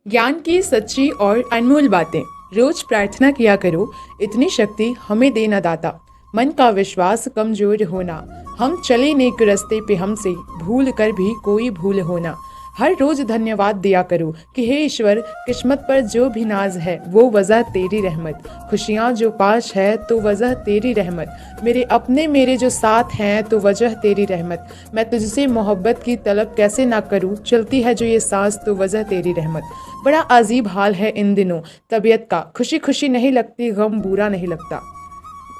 ज्ञान की सच्ची और अनमोल बातें रोज प्रार्थना किया करो। इतनी शक्ति हमें देना दाता। मन का विश्वास कमजोर होना, हम चले नेक रास्ते पे हमसे भूल कर भी कोई भूल होना। हर रोज धन्यवाद दिया करो कि हे ईश्वर, किस्मत पर जो भी नाज है वो वजह तेरी रहमत। खुशियाँ जो पास है तो वजह तेरी रहमत। मेरे अपने मेरे जो साथ हैं तो वजह तेरी रहमत। मैं तुझसे मोहब्बत की तलब कैसे ना करूँ, चलती है जो ये सांस तो वजह तेरी रहमत। बड़ा अजीब हाल है इन दिनों तबीयत का, खुशी खुशी नहीं लगती, गम बुरा नहीं लगता।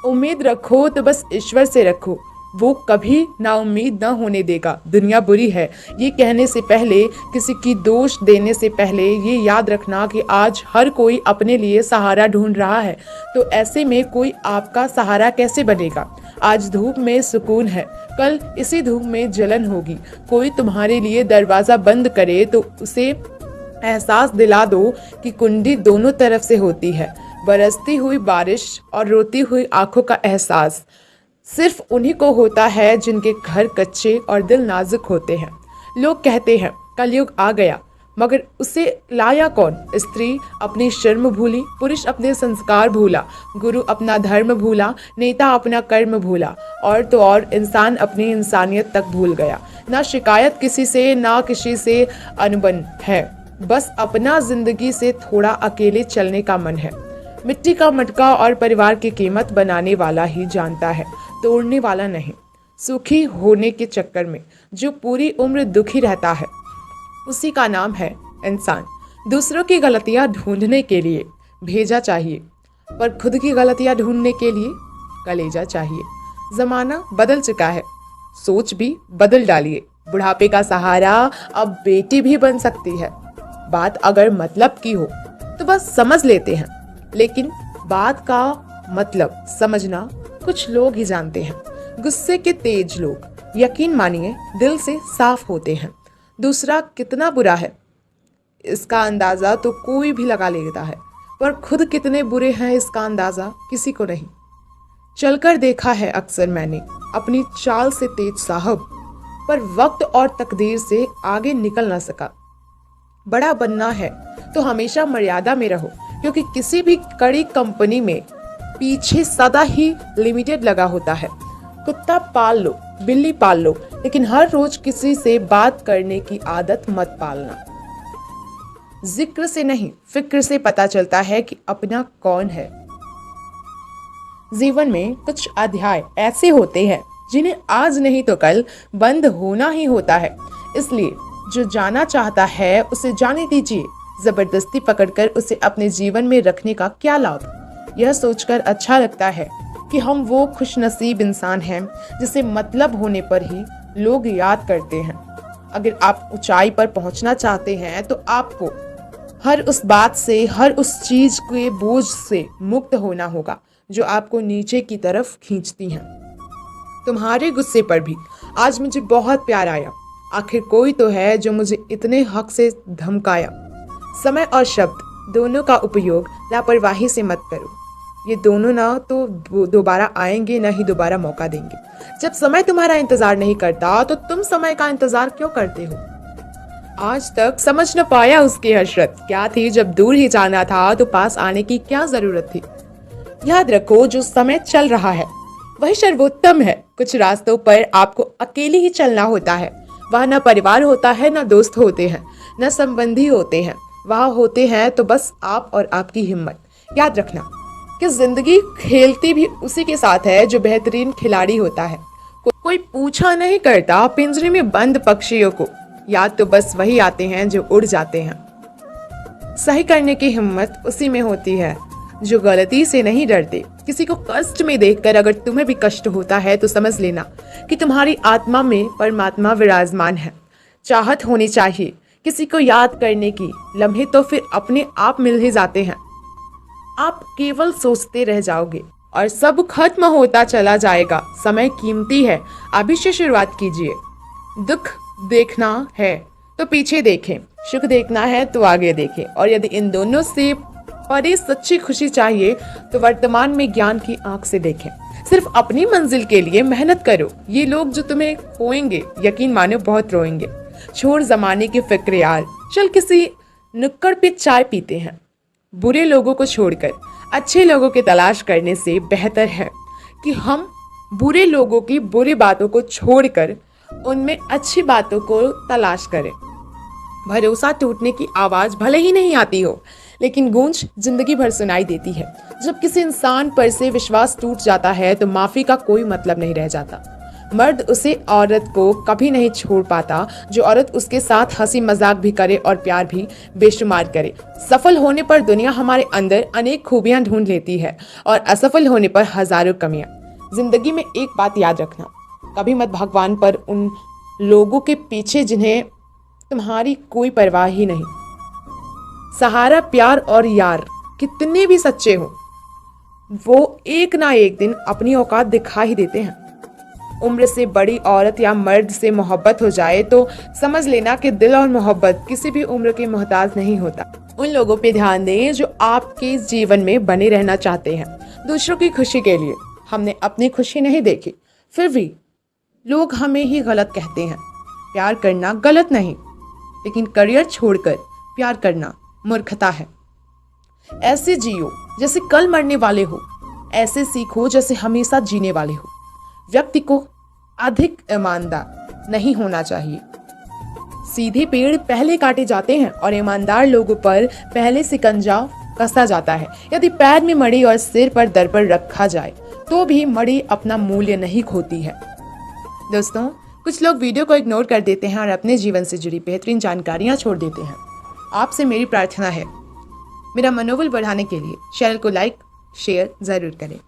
उम्मीद रखो तो बस ईश्वर से रखो, वो कभी नाउम्मीद ना होने देगा। दुनिया बुरी है ये कहने से पहले, किसी की दोष देने से पहले ये याद रखना कि आज हर कोई अपने लिए सहारा ढूंढ रहा है। तो ऐसे में कोई आपका सहारा कैसे बनेगा। आज धूप में सुकून है, कल इसी धूप में जलन होगी। कोई तुम्हारे लिए दरवाज़ा बंद करे तो उसे एहसास दिला दो कि कुंडी दोनों तरफ से होती है। बरसती हुई बारिश और रोती हुई आंखों का एहसास सिर्फ उन्हीं को होता है जिनके घर कच्चे और दिल नाजुक होते हैं। लोग कहते हैं कलयुग आ गया, मगर उसे लाया कौन। स्त्री अपनी शर्म भूली, पुरुष अपने संस्कार भूला, गुरु अपना धर्म भूला, नेता अपना कर्म भूला, और तो और इंसान अपनी इंसानियत तक भूल गया। ना शिकायत किसी से, ना किसी से अनबन है, बस अपना जिंदगी से थोड़ा अकेले चलने का मन है। मिट्टी का मटका और परिवार की कीमत बनाने वाला ही जानता है, तोड़ने वाला नहीं। सुखी होने के चक्कर में जो पूरी उम्र दुखी रहता है, उसी का नाम है इंसान। दूसरों की गलतियां ढूंढने के लिए भेजा चाहिए, पर खुद की गलतियां ढूंढने के लिए कलेजा चाहिए। जमाना बदल चुका है, सोच भी बदल डालिए। बुढ़ापे का सहारा अब बेटी भी बन सकती है। बात अगर मतलब की हो तो बस समझ लेते हैं, लेकिन बात का मतलब समझना कुछ लोग ही जानते हैं। गुस्से के तेज लोग, यकीन मानिए, दिल से साफ होते हैं। दूसरा कितना बुरा है इसका अंदाज़ा तो कोई भी लगा लेता है, पर खुद कितने बुरे हैं इसका अंदाज़ा किसी को नहीं। चलकर देखा है अक्सर मैंने अपनी चाल से तेज साहब, पर वक्त और तकदीर से आगे निकल ना सका। बड़ा बनना है तो हमेशा मर्यादा में रहो, क्योंकि किसी भी कड़ी कंपनी में पीछे सदा ही लिमिटेड लगा होता है। कुत्ता पाल लो, बिल्ली पाल लो, लेकिन हर रोज किसी से बात करने की आदत मत पालना। जिक्र से नहीं, फिक्र से पता चलता है कि अपना कौन है। जीवन में कुछ अध्याय ऐसे होते हैं जिन्हें आज नहीं तो कल बंद होना ही होता है। इसलिए जो जाना चाहता है उसे जाने दीजिए। जबरदस्ती पकड़कर उसे अपने जीवन में रखने का क्या लाभ। यह सोचकर अच्छा लगता है कि हम वो खुशनसीब इंसान हैं जिसे मतलब होने पर ही लोग याद करते हैं। अगर आप ऊंचाई पर पहुंचना चाहते हैं तो आपको हर उस बात से, हर उस चीज के बोझ से मुक्त होना होगा जो आपको नीचे की तरफ खींचती हैं। तुम्हारे गुस्से पर भी आज मुझे बहुत प्यार आया। आखिर कोई तो है जो मुझे इतने हक से धमकाया। समय और शब्द दोनों का उपयोग लापरवाही से मत करो। ये दोनों ना तो दोबारा आएंगे, ना ही दोबारा मौका देंगे। जब समय तुम्हारा इंतजार नहीं करता तो तुम समय का इंतजार क्यों करते हो। आज तक समझ न पाया उसकी हसरत क्या थी। जब दूर ही जाना था तो पास आने की क्या जरूरत थी। याद रखो, जो समय चल रहा है वही सर्वोत्तम है। कुछ रास्तों पर आपको अकेले ही चलना होता है। वहाँ न परिवार होता है, न दोस्त होते हैं, न संबंधी होते हैं। वहाँ होते हैं तो बस आप और आपकी हिम्मत। याद रखना कि जिंदगी खेलती भी उसी के साथ है जो बेहतरीन खिलाड़ी होता है। कोई पूछा नहीं करता पिंजरे में बंद पक्षियों को, याद तो बस वही आते हैं जो उड़ जाते हैं। सही करने की हिम्मत उसी में होती है जो गलती से नहीं डरते। किसी को कष्ट में देखकर अगर तुम्हें भी कष्ट होता है तो समझ लेना कि तुम्हारी आत्मा में परमात्मा विराजमान है। चाहत होनी चाहिए किसी को याद करने की। लम्हे तो फिर अपने आप मिल ही जाते हैं। आप केवल सोचते रह जाओगे और सब खत्म होता चला जाएगा। समय कीमती है, अभी से शुरुआत कीजिए। दुख देखना है तो पीछे देखें, सुख देखना है तो आगे देखें। और यदि इन दोनों से परे सच्ची खुशी चाहिए तो वर्तमान में ज्ञान की आंख से देखें। सिर्फ अपनी मंजिल के लिए मेहनत करो। ये लोग जो तुम्हें खोएंगे, यकीन मानो बहुत रोएंगे। छोड़ जमाने की फिक्र यार, चल किसी नुक्कड़ पे चाय पीते हैं। बुरे लोगों को छोड़कर अच्छे लोगों की तलाश करने से बेहतर है कि हम बुरे लोगों की बुरी बातों को छोड़कर उनमें अच्छी बातों को तलाश करें। भरोसा टूटने की आवाज़ भले ही नहीं आती हो, लेकिन गूंज जिंदगी भर सुनाई देती है। जब किसी इंसान पर से विश्वास टूट जाता है तो माफ़ी का कोई मतलब नहीं रह जाता। मर्द उसे औरत को कभी नहीं छोड़ पाता, जो औरत उसके साथ हंसी मजाक भी करे और प्यार भी बेशुमार करे। सफल होने पर दुनिया हमारे अंदर अनेक खूबियां ढूंढ लेती है और असफल होने पर हजारों कमियां। जिंदगी में एक बात याद रखना, कभी मत भगवान पर उन लोगों के पीछे जिन्हें तुम्हारी कोई परवाह ही नहीं। सहारा, प्यार और यार कितने भी सच्चे हो, वो एक ना एक दिन अपनी औकात दिखा ही देते हैं। उम्र से बड़ी औरत या मर्द से मोहब्बत हो जाए तो समझ लेना कि दिल और मोहब्बत किसी भी उम्र के मोहताज नहीं होता। उन लोगों पे ध्यान दें जो आपके जीवन में बने रहना चाहते हैं, दूसरों की खुशी के लिए। हमने अपनी खुशी नहीं देखी, फिर भी लोग हमें ही गलत कहते हैं। प्यार करना गलत नहीं, लेकिन करियर छोड़कर प्यार करना मूर्खता है। ऐसे जियो जैसे कल मरने वाले हो, ऐसे सीखो जैसे हमेशा जीने वाले हो। व्यक्ति को अधिक ईमानदार नहीं होना चाहिए। सीधे पेड़ पहले काटे जाते हैं और ईमानदार लोगों पर पहले सिकंजा कसा जाता है। यदि पैर में मड़ी और सिर पर दर्पण रखा जाए तो भी मड़ी अपना मूल्य नहीं खोती है। दोस्तों, कुछ लोग वीडियो को इग्नोर कर देते हैं और अपने जीवन से जुड़ी बेहतरीन जानकारियां छोड़ देते हैं। आपसे मेरी प्रार्थना है, मेरा मनोबल बढ़ाने के लिए चैनल को लाइक शेयर जरूर करें।